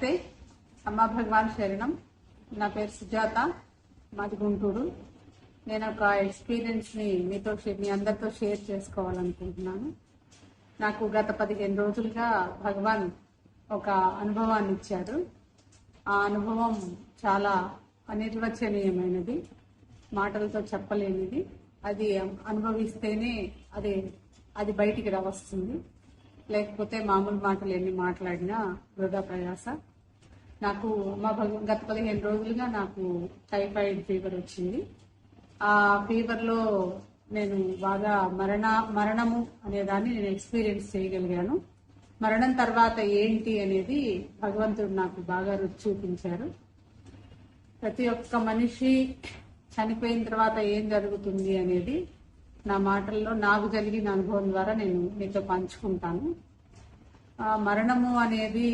నమస్తే అమ్మా భగవాన్ శరణం. నా పేరు సుజాత, మాది గుంటూరు. నేను ఒక ఎక్స్పీరియన్స్ని మీ అందరితో షేర్ చేసుకోవాలనుకుంటున్నాను. నాకు గత 15 రోజులుగా భగవాన్ ఒక అనుభవాన్ని ఇచ్చారు. ఆ అనుభవం చాలా అనిర్వచనీయమైనది, మాటలతో చెప్పలేనిది. అది అనుభవిస్తేనే అది బయటికి వస్తుంది. లేకపోతే మామూలు మాటలు ఎన్ని మాట్లాడినా వృధా ప్రయాస. నాకు గత 15 రోజులుగా నాకు టైఫాయిడ్ ఫీవర్ వచ్చింది. ఆ ఫీవర్లో నేను బాగా మరణము అనేదాన్ని నేను ఎక్స్పీరియన్స్ చేయగలిగాను. మరణం తర్వాత ఏంటి అనేది భగవంతుడు నాకు బాగా రుచి చూపించారు. ప్రతి ఒక్క మనిషి చనిపోయిన తర్వాత ఏం జరుగుతుంది అనేది నా మాటల్లో నాకు జరిగిన అనుభవం ద్వారా నేను మీతో పంచుకుంటాను. మరణము అనేది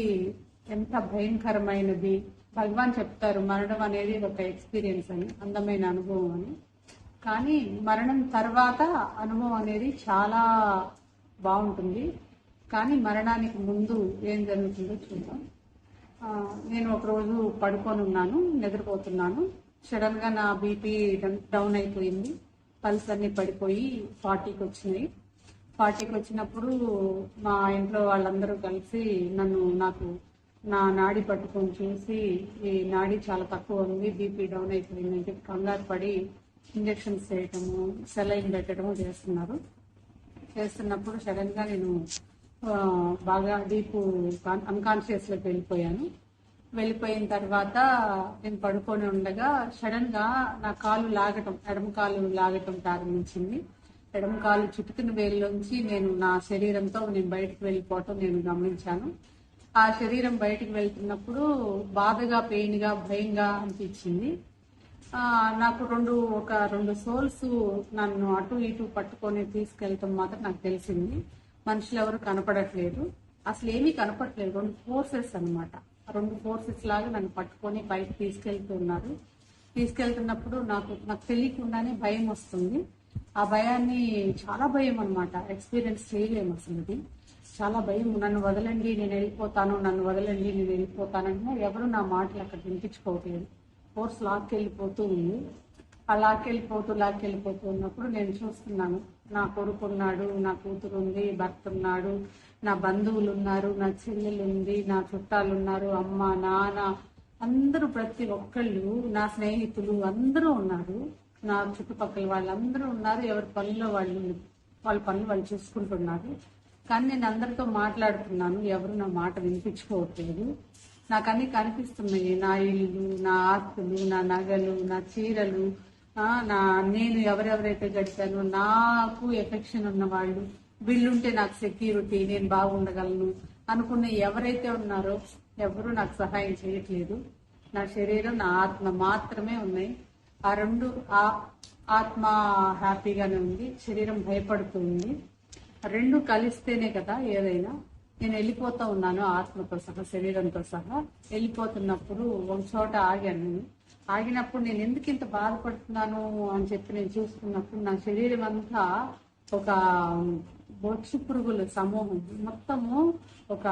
ఎంత భయంకరమైనది. భగవాన్ చెప్తారు మరణం అనేది ఒక ఎక్స్పీరియన్స్ అని, అందమైన అనుభవం అని. కానీ మరణం తర్వాత అనుభవం అనేది చాలా బాగుంటుంది. కానీ మరణానికి ముందు ఏం జరుగుతుందో చూద్దాం. నేను ఒకరోజు పడుకొని ఉన్నాను, నిద్రపోతున్నాను. సడన్ గా నా బీపీ డౌన్ అయిపోయింది. పల్స్ అన్ని పడిపోయి 40కి వచ్చినాయి. 40కి వచ్చినప్పుడు మా ఇంట్లో వాళ్ళందరూ కలిసి నాకు నా నాడి పట్టుకొని చూసి, ఈ నాడి చాలా తక్కువ ఉంది, బీపీ డౌన్ అయిపోయింది అని చెప్పి కంగారు పడి ఇంజక్షన్స్ చేయటము, సెలైన్ పెట్టడము చేస్తున్నప్పుడు సడన్ గా నేను బాగా డీప్ అన్కాన్షియస్ లోకి వెళ్ళిపోయిన తర్వాత నేను పడుకొని ఉండగా సడన్ గా నా ఎడమ కాలు లాగటం ప్రారంభించింది. ఎడమ కాలు చుట్టుకున్న వేలులోంచి నా శరీరంతో బయటకు వెళ్ళిపోవటం నేను గమనించాను. ఆ శరీరం బయటకు వెళ్తున్నప్పుడు బాధగా, పెయిన్ గా, భయంగా అనిపించింది. నాకు రెండు సోల్స్ నన్ను అటు ఇటు పట్టుకొని తీసుకెళ్తాం మాత్రం నాకు తెలిసింది. మనుషులు ఎవరు కనపడట్లేదు, అసలు ఏమీ కనపడట్లేదు. 2 ఫోర్సెస్ అనమాట. 2 ఫోర్సెస్ లాగా నన్ను పట్టుకొని పైకి తీసుకెళ్తున్నప్పుడు నాకు తెలియకుండానే భయం వస్తుంది. ఆ భయాన్ని, చాలా భయం అనమాట, ఎక్స్పీరియన్స్ చేయలేము అసలు. అది చాలా భయం. నన్ను వదలండి, నేను వెళ్ళిపోతాను, నన్ను వదలండి, నేను వెళ్ళిపోతానంటే ఎవరు నా మాటలు అక్కడ వినిపించుకోవట్లేదు. ఫోర్స్ లాక్కెళ్ళిపోతూ ఉంది. ఆ లాక్కెళ్ళిపోతూ ఉన్నప్పుడు నేను చూస్తున్నాను, నా కొడుకు ఉన్నాడు, నా కూతురు ఉంది, భర్త ఉన్నాడు, నా బంధువులు ఉన్నారు, నా చెల్లెలు ఉంది, నా చుట్టాలు ఉన్నారు, అమ్మ నాన్న అందరూ, ప్రతి ఒక్కళ్ళు, నా స్నేహితులు అందరూ ఉన్నారు, నా చుట్టుపక్కల వాళ్ళందరూ ఉన్నారు. ఎవరి పనుల్లో వాళ్ళ పనులు వాళ్ళు చూసుకుంటున్నారు. కానీ నేను అందరితో మాట్లాడుతున్నాను, ఎవరు నా మాట వినిపించుకోవట్లేదు. నాకు అన్ని కనిపిస్తున్నాయి. నా ఇల్లు, నా ఆస్తులు, నా నగలు, నా చీరలు, నేను ఎవరెవరైతే గడిపానో, నాకు ఎఫెక్షన్ ఉన్న వాళ్ళు, వీళ్ళుంటే నాకు సెక్యూరిటీ, నేను బాగుండగలను అనుకున్న ఎవరైతే ఉన్నారో ఎవరు నాకు సహాయం చేయట్లేదు. నా శరీరం, నా ఆత్మ మాత్రమే ఉన్నాయి. ఆ రెండు, ఆత్మ హ్యాపీగానే ఉంది, శరీరం భయపడుతుంది. రెండు కలిస్తేనే కదా ఏదైనా. నేను వెళ్ళిపోతూ ఉన్నాను, ఆత్మతో సహా, శరీరంతో సహా వెళ్ళిపోతున్నప్పుడు ఒక చోట ఆగాను. ఆగినప్పుడు నేను ఎందుకు ఇంత బాధపడుతున్నాను అని చెప్పి నేను చూసుకున్నప్పుడు నా శరీరం అంతా ఒక బొచ్చు పురుగుల సమూహం, మొత్తము ఒక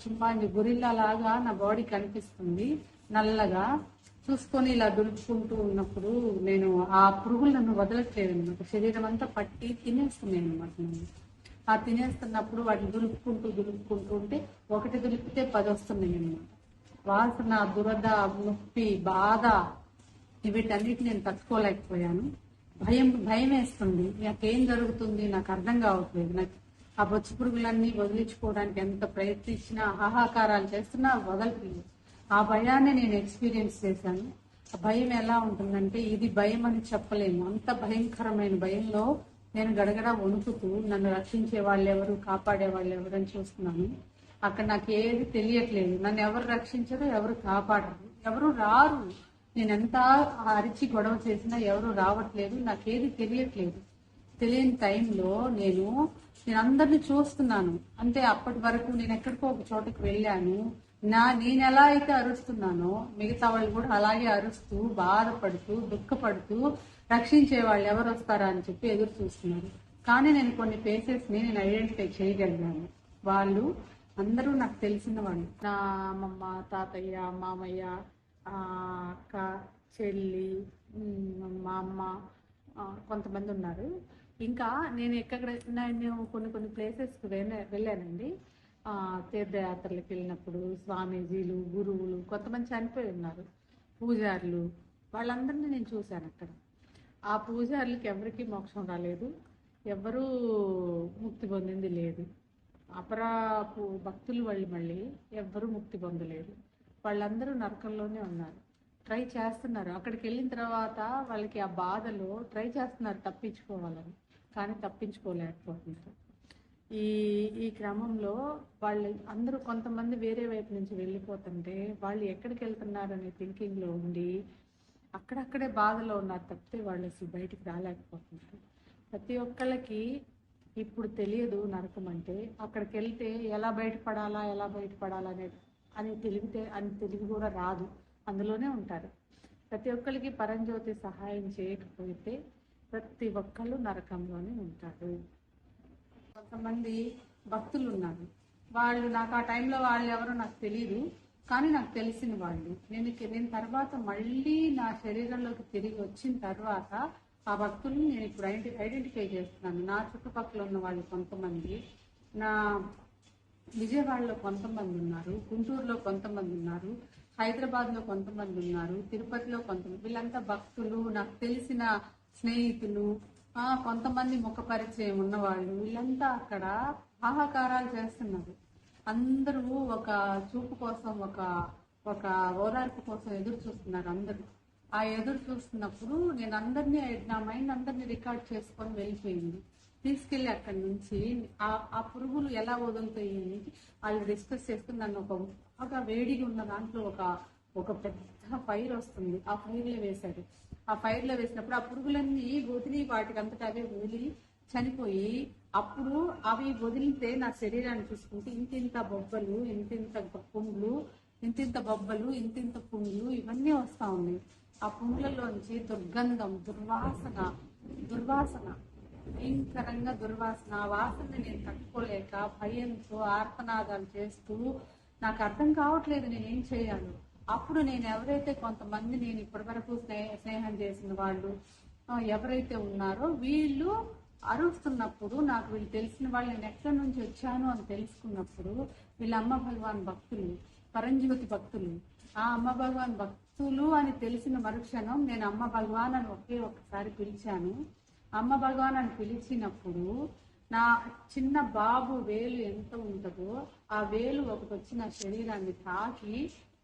చింపాంజీ గురిల్లా లాగా నా బాడీ కనిపిస్తుంది, నల్లగా. చూసుకొని ఇలా దులుపుకుంటూ ఉన్నప్పుడు నేను ఆ పురుగులు నన్ను వదలట్లేదు అనమాట. శరీరం అంతా పట్టి తినేస్తున్నాయి అనమాట నన్ను. ఆ తినేస్తున్నప్పుడు వాటిని దులుపుకుంటూ ఉంటే, ఒకటి దులిపితే 10 వస్తున్నాయి అనమాట. వాసన, దురద, నొప్పి, బాధ, వీటన్నిటి నేను తట్టుకోలేకపోయాను. భయం వేస్తుంది. నాకేం జరుగుతుంది నాకు అర్థం కావట్లేదు. నాకు ఆ బొచ్చు పురుగులన్నీ వదిలించుకోవడానికి ఎంత ప్రయత్నించినా, హాహాకారాలు చేస్తున్నా వదలట్లేదు. ఆ భయాన్ని నేను ఎక్స్పీరియన్స్ చేశాను. ఆ భయం ఎలా ఉంటుందంటే, ఇది భయం అని చెప్పలేము, అంత భయంకరమైన భయంలో నేను గడగడ వణుకుతూ నన్ను రక్షించే వాళ్ళు ఎవరు, కాపాడే వాళ్ళు ఎవరు అని చూస్తున్నాను. అక్కడ నాకు ఏది తెలియట్లేదు. నన్ను ఎవరు రక్షించరు, ఎవరు కాపాడరు, ఎవరు రారు. నేను ఎంత అరిచి గొడవ చేసినా ఎవరు రావట్లేదు. నాకేది తెలియట్లేదు. తెలియని టైంలో నేను అందరినీ చూస్తున్నాను. అంటే అప్పటి వరకు నేను ఎక్కడికో ఒక చోటకి వెళ్ళాను. నేను ఎలా అయితే అరుస్తున్నానో మిగతా వాళ్ళు కూడా అలాగే అరుస్తూ, బాధపడుతూ, దుఃఖపడుతూ రక్షించే వాళ్ళు ఎవరు వస్తారా అని చెప్పి ఎదురు చూస్తున్నారు. కానీ నేను కొన్ని ఫేసెస్ ని నేను ఐడెంటిఫై చేయగలిగాను. వాళ్ళు అందరూ నాకు తెలిసిన వాళ్ళు. నా అమ్మమ్మ, తాతయ్య, మామయ్య, అక్క, చెల్లి, మా అమ్మ, కొంతమంది ఉన్నారు. ఇంకా నేను కొన్ని ప్లేసెస్కి వెళ్ళానండి. తీర్థయాత్రలకు వెళ్ళినప్పుడు స్వామీజీలు, గురువులు కొంతమంది చనిపోయి ఉన్నారు, పూజారులు, వాళ్ళందరినీ నేను చూశాను అక్కడ. ఆ పూజారులకి ఎవరికీ మోక్షం రాలేదు, ఎవరూ ముక్తి పొందింది లేదు. అపరాపు భక్తులు వాళ్ళు మళ్ళీ ఎవ్వరూ ముక్తి పొందలేదు. వాళ్ళందరూ నరకంలోనే ఉన్నారు. ట్రై చేస్తున్నారు, అక్కడికి వెళ్ళిన తర్వాత వాళ్ళకి ఆ బాధలో ట్రై చేస్తున్నారు తప్పించుకోవాలని, కానీ తప్పించుకోలేకపోతున్నారు. ఈ ఈ క్రమంలో వాళ్ళు అందరూ కొంతమంది వేరే వైపు నుంచి వెళ్ళిపోతుంటే వాళ్ళు ఎక్కడికి వెళ్తున్నారనే థింకింగ్లో ఉండి అక్కడక్కడే బాధలో ఉన్నారు తప్పితే వాళ్ళు అసలు బయటికి రాలేకపోతున్నారు. ప్రతి ఒక్కళ్ళకి ఇప్పుడు తెలియదు నరకం అంటే. అక్కడికి వెళ్తే ఎలా బయటపడాలా అని తెలివి కూడా రాదు, అందులోనే ఉంటారు. ప్రతి ఒక్కరికి పరంజ్యోతి సహాయం చేయకపోతే ప్రతి ఒక్కళ్ళు నరకంలోనే ఉంటారు. కొంతమంది భక్తులు ఉన్నారు, వాళ్ళు నాకు ఆ టైంలో వాళ్ళు ఎవరో నాకు తెలియదు, కానీ నాకు తెలిసిన వాళ్ళు. నేను తర్వాత మళ్ళీ నా శరీరంలోకి తిరిగి వచ్చిన తర్వాత ఆ భక్తులను నేను ఇప్పుడు ఐడెంటిఫై చేస్తున్నాను. నా చుట్టుపక్కల ఉన్న వాళ్ళు కొంతమంది, నా విజయవాడలో కొంతమంది ఉన్నారు, గుంటూరులో కొంతమంది ఉన్నారు, హైదరాబాద్లో కొంతమంది ఉన్నారు, తిరుపతిలో కొంతమంది. వీళ్ళంతా భక్తులు, నాకు తెలిసిన స్నేహితులు, కొంతమంది ముఖ పరిచయం ఉన్నవాళ్ళు. వీళ్ళంతా అక్కడ ఆహాకారాలు చేస్తున్నారు. అందరూ ఒక చూపు కోసం, ఒక ఓదార్పు కోసం ఎదురు చూస్తున్నారు అందరూ. ఆ ఎదురు చూస్తున్నప్పుడు నేను నా మైండ్ అందరినీ రికార్డ్ చేసుకొని వెళ్ళిపోయింది. తీసుకెళ్ళి అక్కడి నుంచి ఆ పురుగులు ఎలా వదులుతాయి వాళ్ళు డిస్కస్ చేస్తూ నన్ను ఒక బాగా వేడిగా ఉన్న దాంట్లో ఒక పెద్ద ఫైర్ వస్తుంది, ఆ ఫైర్లో వేశారు. ఆ ఫైర్లో వేసినప్పుడు ఆ పురుగులన్నీ వదిలి వాటికి అంతటా అవే వదిలి చనిపోయి, అప్పుడు అవి వదిలితే నా శరీరాన్ని చూసుకుంటే ఇంతింత బొబ్బలు, ఇంతింత పుండ్లు, ఇంతింత బొబ్బలు, ఇంతింత పుండ్లు ఇవన్నీ వస్తా ఉన్నాయి. ఆ పుండ్లలోంచి దుర్గంధం, దుర్వాసన, భయంకరంగా దుర్వాసన. ఆ వాసనని నేను తట్టుకోలేక భయంతో ఆర్తనాదాలు చేస్తూ నాకు అర్థం కావట్లేదు నేనేం చేయాలో. అప్పుడు నేను ఎవరైతే కొంతమంది నేను ఇప్పటి వరకు స్నేహం చేసిన వాళ్ళు ఎవరైతే ఉన్నారో వీళ్ళు అరుస్తున్నప్పుడు నాకు వీళ్ళు తెలిసిన వాళ్ళు, నేను ఎక్కడి నుంచి వచ్చాను అని తెలుసుకున్నప్పుడు వీళ్ళ అమ్మ భగవాన్ భక్తులు, పరంజ్యోతి భక్తులు. ఆ అమ్మ భగవాన్ భక్తులు అని తెలిసిన మరుక్షణం నేను అమ్మ భగవాన్ అని ఒక్కసారి పిలిచాను. అమ్మ భగవాన్ అని పిలిచినప్పుడు నా చిన్న బాబు వేలు ఎంత ఉంటుందో ఆ వేలు ఒకటి వచ్చి నా శరీరాన్ని తాకి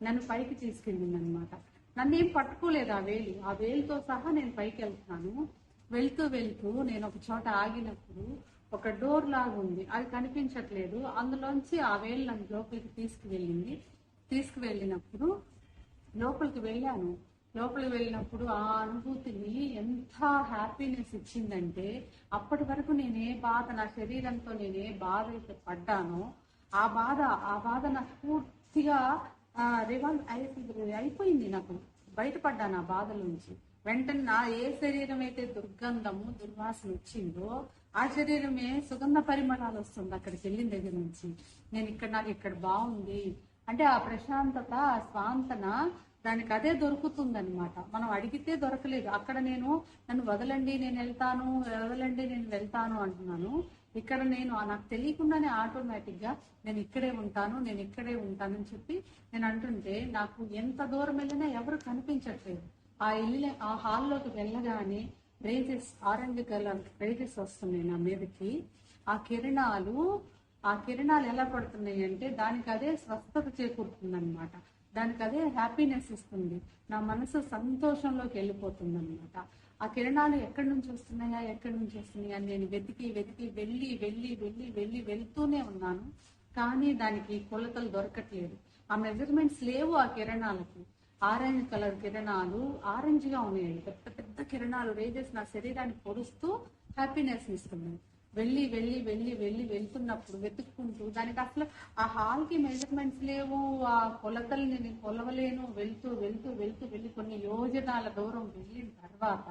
నన్ను పైకి తీసుకెళ్ళింది అనమాట. నన్ను ఏం పట్టుకోలేదు ఆ వేలుతో సహా నేను పైకి వెళ్తున్నాను. వెళ్తూ నేను ఒక చోట ఆగినప్పుడు ఒక డోర్ లాగా ఉంది, అది కనిపించట్లేదు. అందులోంచి ఆ వేలు నన్ను లోపలికి తీసుకువెళ్ళినప్పుడు లోపలికి వెళ్ళినప్పుడు ఆ అనుభూతిని ఎంత హ్యాపీనెస్ ఇచ్చిందంటే, అప్పటి వరకు నా శరీరంతో నేనే బాధ అయితే పడ్డానో ఆ బాధ నాకు పూర్తిగా అయిపోయింది. నాకు బయటపడ్డాను ఆ బాధల నుంచి. వెంటనే నా ఏ శరీరం అయితే దుర్గంధము, దుర్వాసన వచ్చిందో ఆ శరీరమే సుగంధ పరిమళాలు వస్తుంది అక్కడికి వెళ్ళిన దగ్గర నుంచి. నాకు ఇక్కడ బాగుంది అంటే ఆ ప్రశాంతత, ఆ స్వాంతన దానికి అదే దొరుకుతుందనమాట. మనం అడిగితే దొరకలేదు. అక్కడ నన్ను వదలండి నేను వెళ్తాను అంటున్నాను. ఇక్కడ నాకు తెలియకుండానే ఆటోమేటిక్గా నేను ఇక్కడే ఉంటానని చెప్పి నేను అంటుంటే నాకు ఎంత దూరం వెళ్ళినా ఎవరు కనిపించట్లేదు. ఆ హాల్లోకి వెళ్ళగానే ఆరెంజ్ కలర్ రేజెస్ వస్తున్నాయి నా మీదకి. ఆ కిరణాలు ఎలా పడుతున్నాయి అంటే దానికి అదే స్వస్థత చేకూరుతుంది అనమాట. దానికి అదే హ్యాపీనెస్ ఇస్తుంది. నా మనసు సంతోషంలోకి వెళ్ళిపోతుంది అనమాట. ఆ కిరణాలు ఎక్కడి నుంచి వస్తున్నాయి అని నేను వెతికి వెళ్ళి వెళ్తూనే ఉన్నాను. కానీ దానికి కొలతలు దొరకట్లేదు. ఆ మెజర్మెంట్స్ లేవు ఆ కిరణాలకు. ఆరెంజ్ కలర్ కిరణాలు ఆరెంజ్ గా ఉన్నాయి, పెద్ద పెద్ద కిరణాలు రేజెస్ నా శరీరాన్ని పొడుస్తూ హ్యాపీనెస్ ఇస్తున్నాయి. వెళ్తున్నప్పుడు వెతుక్కుంటూ దానికి అసలు ఆ హాల్ కి మెజర్మెంట్స్ లేవు, ఆ కొలతల్ని నేను కొలవలేను. వెళ్తూ కొన్ని యోజనాల దూరం వెళ్ళిన తర్వాత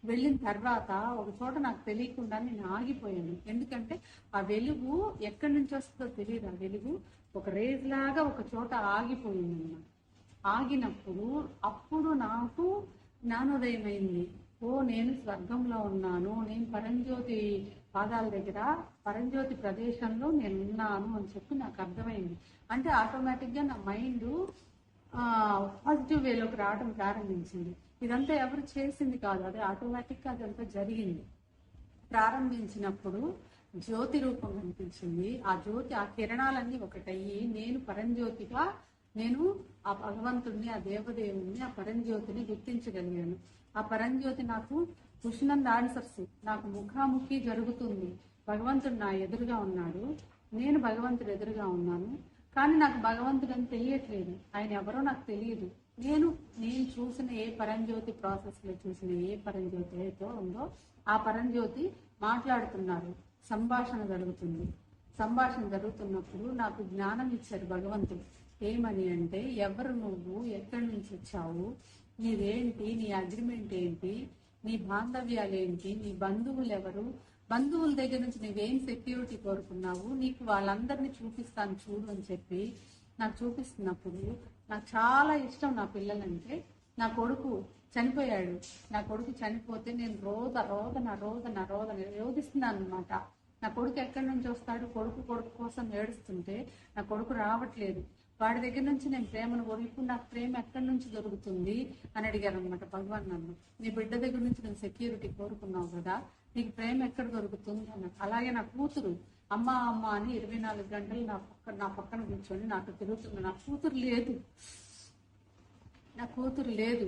వెళ్ళిన తర్వాత ఒక చోట నాకు తెలియకుండా నేను ఆగిపోయాను. ఎందుకంటే ఆ వెలుగు ఎక్కడి నుంచి వస్తుందో తెలియదు. ఆ వెలుగు ఒక రేజ్ లాగా ఒక చోట ఆగిపోయింది అన్నమాట. ఆగినప్పుడు అప్పుడు నాకు జ్ఞానోదయం అయింది. ఓ, నేను స్వర్గంలో ఉన్నాను, నేను పరంజ్యోతి పాదాల దగ్గర పరంజ్యోతి ప్రదేశంలో నేను ఉన్నాను అని చెప్పి నాకు అర్థమైంది. అంటే ఆటోమేటిక్గా నా మైండ్ పాజిటివ్ వేలోకి రావడం ప్రారంభించింది. ఇదంతా ఎవరు చేసింది కాదు, అదే ఆటోమేటిక్గా అదంతా జరిగింది. ప్రారంభించినప్పుడు జ్యోతి రూపం కనిపించింది. ఆ జ్యోతి, ఆ కిరణాలన్నీ ఒకటయ్యి నేను పరంజ్యోతిగా, నేను ఆ భగవంతుడిని, ఆ దేవదేవుణ్ణి, ఆ పరంజ్యోతిని గుర్తించగలిగాను. ఆ పరంజ్యోతి నాకు క్వశ్చన్ అండ్ ఆన్సర్స్, నాకు ముఖాముఖి జరుగుతుంది. భగవంతుడు నా ఎదురుగా ఉన్నాడు, నేను భగవంతుడు ఎదురుగా ఉన్నాను. కానీ నాకు భగవంతుడు అని తెలియట్లేదు, ఆయన ఎవరో నాకు తెలియదు. నేను నేను చూసిన ఏ పరంజ్యోతి ప్రాసెస్లో చూసిన ఏ పరంజ్యోతి ఏదో ఉందో ఆ పరంజ్యోతి మాట్లాడుతున్నారు, సంభాషణ జరుగుతుంది. సంభాషణ జరుగుతున్నప్పుడు నాకు జ్ఞానం ఇచ్చారు భగవంతుడు. ఏమని అంటే, ఎవరు నువ్వు, ఎక్కడి నుంచి వచ్చావు, నీదేంటి, నీ అగ్రిమెంట్ ఏంటి, నీ బాంధవ్యాలు ఏంటి, నీ బంధువులు ఎవరు, బంధువుల దగ్గర నుంచి నువ్వేం సెక్యూరిటీ కోరుకున్నావు, నీకు వాళ్ళందరినీ చూపిస్తాను చూడు అని చెప్పి నాకు చూపిస్తున్నప్పుడు నాకు చాలా ఇష్టం నా పిల్లలంటే. నా కొడుకు చనిపోయాడు. నా కొడుకు చనిపోతే నేను రోదన రోధిస్తున్నాను అనమాట. నా కొడుకు ఎక్కడి నుంచి వస్తాడు, కొడుకు కోసం ఏడుస్తుంటే నా కొడుకు రావట్లేదు. వాడి దగ్గర నుంచి నేను ప్రేమను కోరి, ఇప్పుడు నాకు ప్రేమ ఎక్కడి నుంచి దొరుకుతుంది అని అడిగారు అనమాట భగవాన్ నన్ను. నీ బిడ్డ దగ్గర నుంచి నేను సెక్యూరిటీ కోరుకున్నావు కదా, నీకు ప్రేమ ఎక్కడ దొరుకుతుంది అన్నట్టు. అలాగే నా కూతురు అమ్మ అమ్మ అని 24 గంటలు నా పక్కన కూర్చొని నాకు తిరుగుతుంది. నా కూతురు లేదు,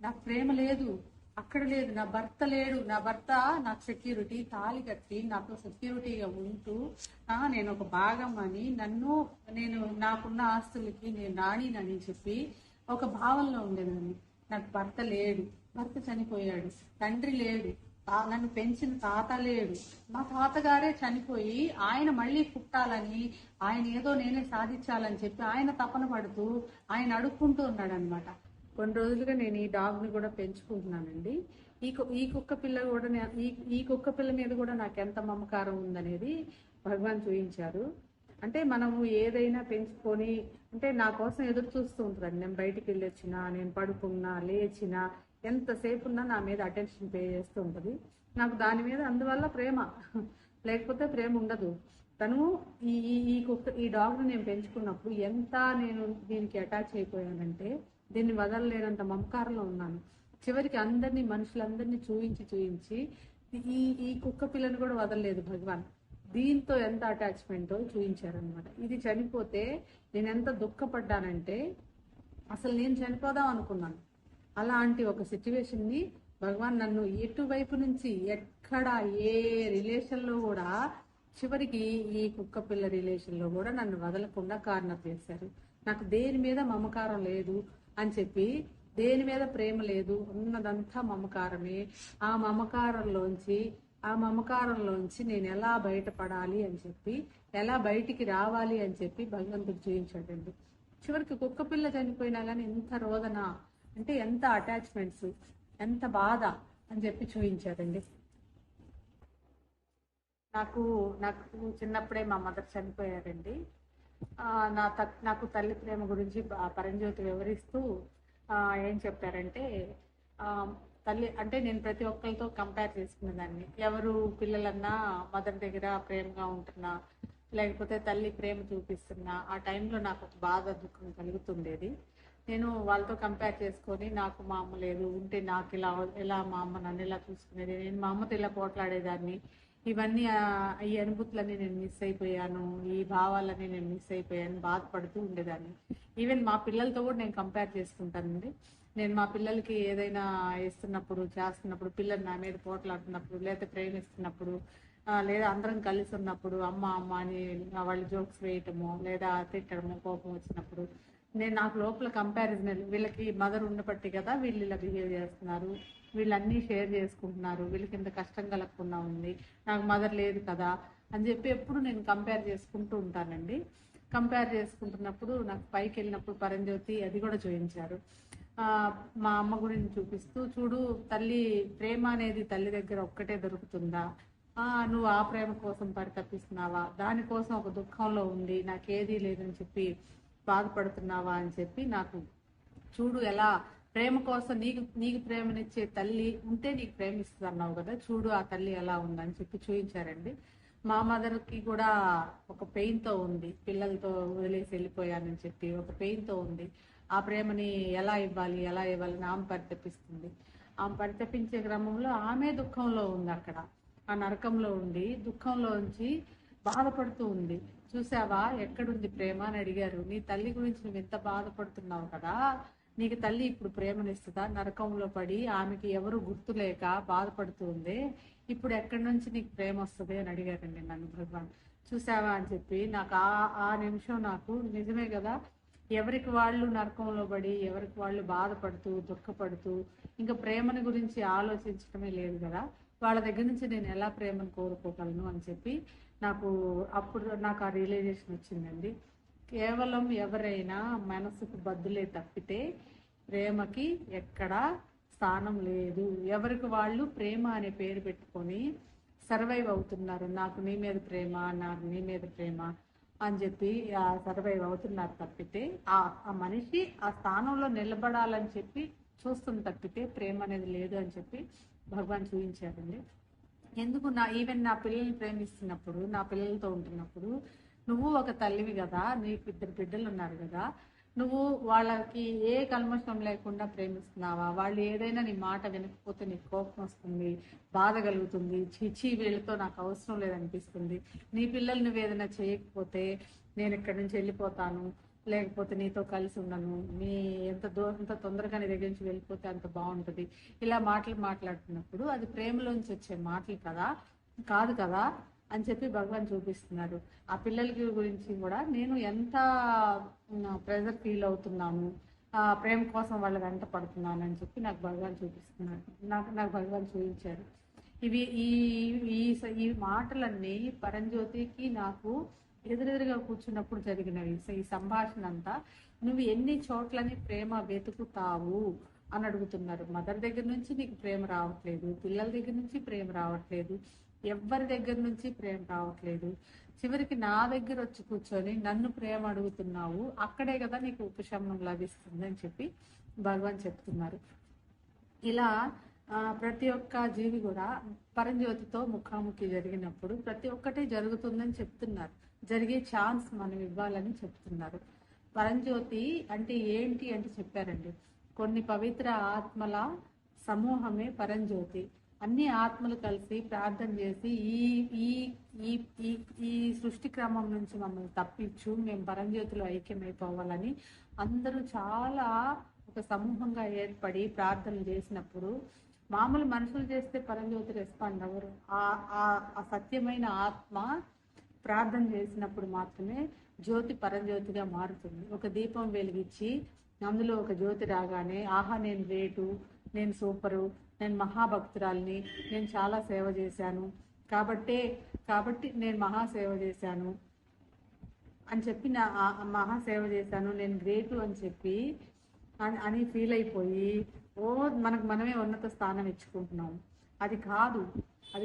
నాకు ప్రేమ లేదు, అక్కడ లేదు, నా భర్త లేడు. నా భర్త నాకు సెక్యూరిటీ, తాళి కట్టి నాతో సెక్యూరిటీగా ఉంటూ నేను ఒక భాగం అని, నేను నాకున్న ఆస్తులకి నేను రాణినని చెప్పి ఒక భావంలో ఉండేదాన్ని. నాకు భర్త లేడు, భర్త చనిపోయాడు, తండ్రి లేడు, నన్ను పెంచిన తాత లేడు, మా తాతగారే చనిపోయి ఆయన మళ్ళీ పుట్టాలని, ఆయన ఏదో నేనే సాధించాలని చెప్పి ఆయన తపన పడుతూ ఆయన అడుక్కుంటూ ఉన్నాడు అనమాట. కొన్ని రోజులుగా నేను ఈ డాగ్ని కూడా పెంచుకుంటున్నానండి. ఈ కుక్క పిల్ల కూడా ఈ కుక్క పిల్ల మీద కూడా నాకు ఎంత మమకారం ఉందనేది భగవాన్ చూపించారు. అంటే మనము ఏదైనా పెంచుకొని, అంటే నా కోసం ఎదురు చూస్తూ ఉంటుందండి. నేను బయటికి వెళ్ళొచ్చినా, నేను పడుకున్నా, లేచినా, ఎంతసేపు ఉన్నా నా మీద అటెన్షన్ పే చేస్తూ ఉంటుంది. నాకు దాని మీద అందువల్ల ప్రేమ, లేకపోతే ప్రేమ ఉండదు. తను ఈ డాగ్ని నేను పెంచుకున్నప్పుడు ఎంత నేను దీనికి అటాచ్ అయిపోయానంటే, దీన్ని వదలలేనంత మమకారంలో ఉన్నాను. చివరికి మనుషులందరినీ చూయించి ఈ కుక్క పిల్లని కూడా వదలలేదు భగవాన్. దీంతో ఎంత అటాచ్మెంటో చూపించారనమాట. ఇది చనిపోతే నేను ఎంత దుఃఖపడ్డానంటే, అసలు నేను చనిపోదాం అనుకున్నాను. అలాంటి ఒక సిచ్యువేషన్ని భగవాన్ నన్ను ఎటువైపు నుంచి ఎక్కడ ఏ రిలేషన్లో కూడా, చివరికి ఈ కుక్క పిల్ల రిలేషన్లో కూడా నన్ను వదలకుండా కార్నర్ చేశారు. నాకు దేని మీద మమకారం లేదు అని చెప్పి, దేని మీద ప్రేమ లేదు, ఉన్నదంతా మమకారమే. ఆ మమకారంలోంచి నేను ఎలా బయటపడాలి అని చెప్పి, ఎలా బయటికి రావాలి అని చెప్పి భగవంతుడు చూపించాడండి. చివరికి కుక్క పిల్ల చనిపోయినా కానీ ఎంత రోదన, అంటే ఎంత అటాచ్మెంట్స్, ఎంత బాధ అని చెప్పి చూపించారండి. నాకు చిన్నప్పుడే మా మదర్ చనిపోయారండి. నాకు తల్లి ప్రేమ గురించి పరంజ్యోతి వివరిస్తూ ఏం చెప్పారంటే, తల్లి అంటే నేను ప్రతి ఒక్కరితో కంపేర్ చేసుకునేదాన్ని. ఎవరు పిల్లలన్నా మదర్ దగ్గర ప్రేమగా ఉంటున్నా, లేకపోతే తల్లి ప్రేమ చూపిస్తున్నా, ఆ టైంలో నాకు ఒక బాధ, దుఃఖం కలుగుతుండేది. నేను వాళ్ళతో కంపేర్ చేసుకొని, నాకు మా అమ్మ లేదు, ఉంటే నాకు ఎలా మా అమ్మ నన్ను ఇలా చూసుకునేది, నేను మా అమ్మతో ఇలా పోట్లాడేదాన్ని. ఇవన్నీ ఈ అనుభూతులన్నీ నేను మిస్ అయిపోయాను, ఈ భావాలన్నీ నేను మిస్ అయిపోయాను, బాధపడుతూ ఉండేదాన్ని. ఈవెన్ మా పిల్లలతో కూడా నేను కంపేర్ చేసుకుంటానండి. నేను మా పిల్లలకి ఏదైనా చేస్తున్నప్పుడు పిల్లలు నా మీద పోట్లాడుతున్నప్పుడు, లేదా ప్రేమిస్తున్నప్పుడు, లేదా అందరం కలిసి ఉన్నప్పుడు అమ్మ అమ్మ అని వాళ్ళు జోక్స్ వేయటము, లేదా తిట్టడము, కోపం వచ్చినప్పుడు నాకు లోపల కంపారిజన్, వీళ్ళకి మదర్ ఉండబట్టి కదా వీళ్ళు ఇలా బిహేవ్ చేస్తున్నారు, వీళ్ళన్నీ షేర్ చేసుకుంటున్నారు, వీళ్ళకి ఇంత కష్టం కలగకుండా ఉంది, నాకు మదర్ లేదు కదా అని చెప్పి ఎప్పుడు నేను కంపేర్ చేసుకుంటూ ఉంటానండి. కంపేర్ చేసుకుంటున్నప్పుడు నాకు పైకి వెళ్ళినప్పుడు పరంజ్యోతి అది కూడా చూపించారు. ఆ మా అమ్మ గురించి చూపిస్తూ, చూడు తల్లి ప్రేమ అనేది తల్లి దగ్గర ఒక్కటే దొరుకుతుందా, నువ్వు ఆ ప్రేమ కోసం పరితపిస్తున్నావా, దానికోసం ఒక దుఃఖంలో ఉండి నాకేదీ లేదని చెప్పి బాధపడుతున్నావా అని చెప్పి నాకు చూడు ఎలా ప్రేమ కోసం నీకు నీకు ప్రేమనిచ్చే తల్లి ఉంటే నీకు ప్రేమిస్తుంది అన్నావు కదా, చూడు ఆ తల్లి ఎలా ఉందని చెప్పి చూపించారండి. మా మదర్ కి కూడా ఒక పెయిన్ తో ఉంది, పిల్లలతో వదిలేసి వెళ్ళిపోయానని చెప్పి ఒక పెయిన్ తో ఉంది. ఆ ప్రేమని ఎలా ఇవ్వాలి ఎలా ఇవ్వాలని ఆమె పరితపిస్తుంది. ఆమె పరితపించే క్రమంలో ఆమె దుఃఖంలో ఉంది, అక్కడ ఆ నరకంలో ఉండి దుఃఖంలో ఉంచి బాధపడుతూ ఉంది. చూసావా ఎక్కడుంది ప్రేమ అని అడిగారు. నీ తల్లి గురించి నువ్వు ఎంత బాధపడుతున్నావు కదా, నీకు తల్లి ఇప్పుడు ప్రేమనిస్తుందా, నరకంలో పడి ఆమెకి ఎవరు గుర్తులేక బాధపడుతూ ఉంది, ఇప్పుడు ఎక్కడి నుంచి నీకు ప్రేమ వస్తుంది అని అడిగారండి నన్ను భగవాన్. చూసావా అని చెప్పి నాకు ఆ నిమిషం నాకు నిజమే కదా, ఎవరికి వాళ్ళు నరకంలో పడి ఎవరికి వాళ్ళు బాధపడుతూ దుఃఖపడుతూ ఇంకా ప్రేమని గురించి ఆలోచించడమే లేదు కదా, వాళ్ళ దగ్గర నుంచి నేను ఎలా ప్రేమను కోరుకోగలను అని చెప్పి అప్పుడు నాకు ఆ రియలైజేషన్ వచ్చిందండి. కేవలం ఎవరైనా మనసుకు బద్దులే తప్పితే ప్రేమకి ఎక్కడా స్థానం లేదు. ఎవరికి వాళ్ళు ప్రేమ అనే పేరు పెట్టుకొని సర్వైవ్ అవుతున్నారు. నాకు నీ మీద ప్రేమ, నాకు నీ మీద ప్రేమ అని చెప్పి సర్వైవ్ అవుతున్నారు తప్పితే ఆ మనిషి ఆ స్థానంలో నిలబడాలని చెప్పి చూస్తుంది తప్పితే ప్రేమ అనేది లేదు అని చెప్పి భగవాన్ చూపించారండి. ఎందుకు ఈవెన్ నా పిల్లల్ని ప్రేమిస్తున్నప్పుడు, నా పిల్లలతో ఉంటున్నప్పుడు, నువ్వు ఒక తల్లివి కదా, నీకు 2 బిడ్డలు ఉన్నారు కదా, నువ్వు వాళ్ళకి ఏ కల్మషం లేకుండా ప్రేమిస్తున్నావా, వాళ్ళు ఏదైనా నీ మాట వినకపోతే నీకు కోపం వస్తుంది, బాధ కలుగుతుంది, చిచి వీళ్ళతో నాకు అవసరం లేదనిపిస్తుంది, నీ పిల్లలు నువ్వు ఏదైనా చేయకపోతే నేను ఇక్కడి నుంచి వెళ్ళిపోతాను, లేకపోతే నీతో కలిసి ఉండను, ఎంత తొందరగా నీ దగ్గర నుంచి వెళ్ళిపోతే అంత బాగుంటుంది, ఇలా మాట్లాడుతున్నప్పుడు అది ప్రేమలోంచి వచ్చే మాటలు కదా కాదు కదా అని చెప్పి భగవాన్ చూపిస్తున్నారు. ఆ పిల్లలకి గురించి కూడా నేను ఎంత ప్రెజర్ ఫీల్ అవుతున్నాను, ప్రేమ కోసం వాళ్ళ వెంట పడుతున్నాను అని చెప్పి నాకు భగవాన్ చూపిస్తున్నారు. నాకు భగవాన్ చూపించారు. ఇవి ఈ ఈ మాటలన్నీ పరంజ్యోతికి నాకు ఎదురెదురుగా కూర్చున్నప్పుడు జరిగినవి. ఈ సంభాషణ అంతా నువ్వు ఎన్ని చోట్లని ప్రేమ వెతుకుతావు అని అడుగుతున్నారు. మదర్ దగ్గర నుంచి నీకు ప్రేమ రావట్లేదు, పిల్లల దగ్గర నుంచి ప్రేమ రావట్లేదు, ఎవరి దగ్గర నుంచి ప్రేమ రావట్లేదు, చివరికి నా దగ్గర వచ్చి కూర్చొని నన్ను ప్రేమ అడుగుతున్నావు, అక్కడే కదా నీకు ఉపశమనం లభిస్తుంది అని చెప్పి భగవాన్ చెప్తున్నారు. ఇలా ప్రతి ఒక్క జీవి కూడా పరంజ్యోతితో ముఖాముఖి జరిగినప్పుడు ప్రతి ఒక్కటే జరుగుతుందని చెప్తున్నారు. జరిగే ఛాన్స్ మనం ఇవ్వాలని చెప్తున్నారు. పరంజ్యోతి అంటే ఏంటి అంటే చెప్పారండి, కొన్ని పవిత్ర ఆత్మల సమూహమే పరంజ్యోతి. అన్ని ఆత్మలు కలిసి ప్రార్థన చేసి ఈ ఈ ఈ ఈ ఈ సృష్టి క్రమం నుంచి మమ్మల్ని తప్పించు, మేము పరంజ్యోతిలో ఐక్యమైపోవాలని అందరూ చాలా ఒక సమూహంగా ఏర్పడి ప్రార్థనలు చేసినప్పుడు, మామూలు మనుషులు చేస్తే పరంజ్యోతి రెస్పాండ్ అవ్వరు. ఆ సత్యమైన ఆత్మ ప్రార్థన చేసినప్పుడు మాత్రమే జ్యోతి పరంజ్యోతిగా మారుతుంది. ఒక దీపం వెలిగించి అందులో ఒక జ్యోతి రాగానే, ఆహా నేను గ్రేటు, నేను సూపరు, నేను మహాభక్తురాల్ని, నేను చాలా సేవ చేశాను కాబట్టి నేను మహాసేవ చేశాను అని చెప్పి మహాసేవ చేశాను, నేను గ్రేటు అని చెప్పి అని ఫీల్ అయిపోయి మనకు మనమే ఉన్నత స్థానం ఇచ్చుకుంటున్నాం. అది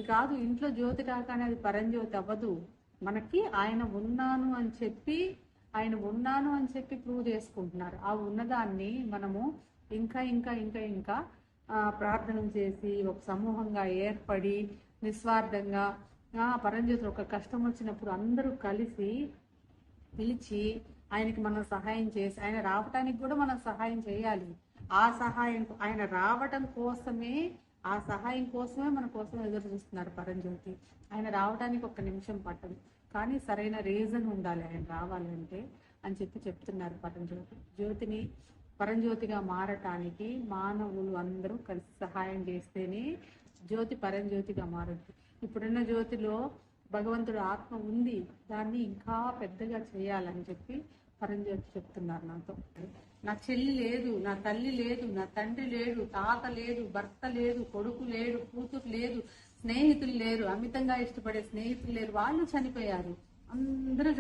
కాదు ఇంట్లో జ్యోతి రాగానే అది పరంజ్యోతి అవ్వదు. మనకి ఆయన ఉన్నాను అని చెప్పి ప్రూవ్ చేసుకుంటున్నారు. ఆ ఉన్నదాన్ని మనము ఇంకా ఇంకా ఇంకా ఇంకా ప్రార్థన చేసి ఒక సమూహంగా ఏర్పడి నిస్వార్థంగా పరంజ్యోతి ఒక కష్టం వచ్చినప్పుడు అందరూ కలిసి పిలిచి ఆయనకి మనం సహాయం చేసి, ఆయన రావటానికి కూడా మనం సహాయం చేయాలి. ఆ సహాయం ఆయన రావటం కోసమే, ఆ సహాయం కోసమే మన కోసం ఎదురు చూస్తున్నారు పరంజ్యోతి. ఆయన రావడానికి 1 నిమిషం పట్టదు, కానీ సరైన రీజన్ ఉండాలి ఆయన రావాలంటే అని చెప్పి చెప్తున్నారు పరంజ్యోతి. జ్యోతిని పరంజ్యోతిగా మారటానికి మానవులు అందరూ కలిసి సహాయం చేస్తేనే జ్యోతి పరంజ్యోతిగా మారుద్ది. ఇప్పుడున్న జ్యోతిలో భగవంతుడు ఆత్మ ఉంది, దాన్ని ఇంకా పెద్దగా చేయాలని చెప్పి పరంజ్యోతి చెప్తున్నారు నాతో. నా చెల్లి లేదు, నా తల్లి లేదు, నా తండ్రి లేడు, తాత లేదు, భర్త లేదు, కొడుకు లేడు, కూతురు లేదు, స్నేహితులు లేరు, అమితంగా ఇష్టపడే స్నేహితులు లేరు, వాళ్ళు చనిపోయారు, అందరూ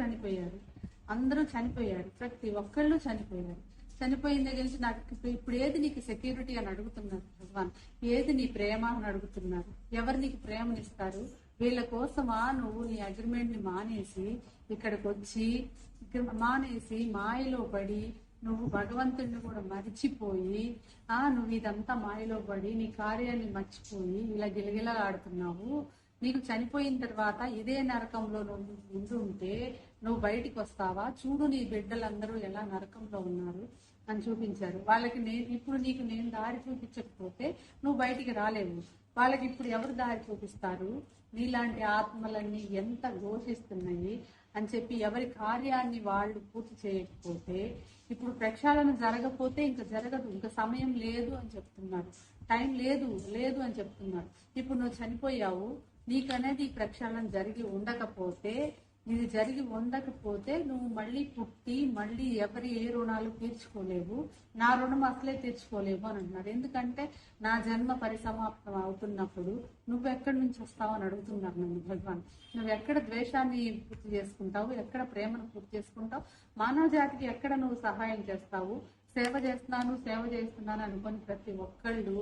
చనిపోయారు, ప్రతి ఒక్కళ్ళు చనిపోయారు. చనిపోయిన దగ్గర నుంచి నాకు ఇప్పుడు ఏది నీకు సెక్యూరిటీ అని అడుగుతున్నారు భగవాన్, ఏది నీ ప్రేమ అని అడుగుతున్నారు. ఎవరు నీకు ప్రేమనిస్తారు? వీళ్ళ కోసమా నువ్వు నీ అగ్రిమెంట్ ని మానేసి ఇక్కడికి వచ్చి మానేసి మాయలో పడి నువ్వు భగవంతుడిని కూడా మరిచిపోయి నువ్వు ఇదంతా మాయలో పడి నీ కార్యాన్ని మర్చిపోయి ఇలా గిలగిలా ఆడుతున్నావు. నీకు చనిపోయిన తర్వాత ఇదే నరకంలో నువ్వు ముందు ఉంటే నువ్వు బయటికి వస్తావా? చూడు నీ బిడ్డలందరూ ఎలా నరకంలో ఉన్నారు అని చూపించారు. వాళ్ళకి ఇప్పుడు నీకు నేను దారి చూపించకపోతే నువ్వు బయటికి రాలేవు. వాళ్ళకి ఇప్పుడు ఎవరు దారి చూపిస్తారు? నీలాంటి ఆత్మలన్నీ ఎంత ఘోషిస్తున్నాయి అని చెప్పి ఎవరి కార్యాన్ని వాళ్ళు పూర్తి చేయకపోతే, ఇప్పుడు ప్రక్షాళన జరగకపోతే ఇంకా జరగదు, ఇంకా సమయం లేదు అని చెప్తున్నారు, టైం లేదు లేదు అని చెప్తున్నారు. ఇప్పుడు నువ్వు చనిపోయావు, నీకనేది ప్రక్షాళన జరిగి ఉండకపోతే, ఇది జరిగి ఉండకపోతే నువ్వు మళ్ళీ పుట్టి మళ్ళీ ఎవరి ఏ రుణాలు తీర్చుకోలేవు, నా రుణం అసలే తీర్చుకోలేవు అని అంటున్నారు. ఎందుకంటే నా జన్మ పరిసమాప్తం అవుతున్నప్పుడు నువ్వెక్కడి నుంచి వస్తావు అని అడుగుతున్నారు నన్ను భగవాన్. నువ్వు ఎక్కడ ద్వేషాన్ని పూర్తి చేసుకుంటావు, ఎక్కడ ప్రేమను పూర్తి చేసుకుంటావు, మానవ జాతికి ఎక్కడ నువ్వు సహాయం చేస్తావు? సేవ చేస్తున్నాను అనుకొని ప్రతి ఒక్కళ్ళు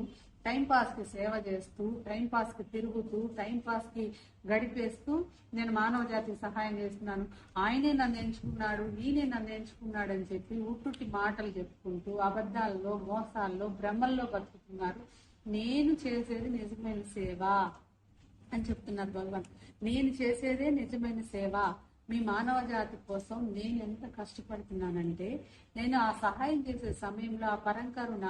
టైం పాస్ కి సేవ చేస్తూ, టైం పాస్ కి తిరుగుతూ, టైం పాస్ కి గడిపేస్తూ నేను మానవ జాతికి సహాయం చేస్తున్నాను, ఆయనే నన్ను ఎంచుకున్నాడు, ఈయనే నన్ను ఎంచుకున్నాడు అని చెప్పి ఉట్టుట్టి మాటలు చెప్పుకుంటూ అబద్ధాల్లో, మోసాల్లో, భ్రమల్లో బతుకుతున్నారు. నేను చేసేది నిజమైన సేవ అని చెప్తున్నారు భగవాన్. నేను చేసేదే నిజమైన సేవ. మీ మానవ జాతి కోసం నేను ఎంత కష్టపడుతున్నానంటే, నేను ఆ సహాయం చేసే సమయంలో ఆ పరంకరుణ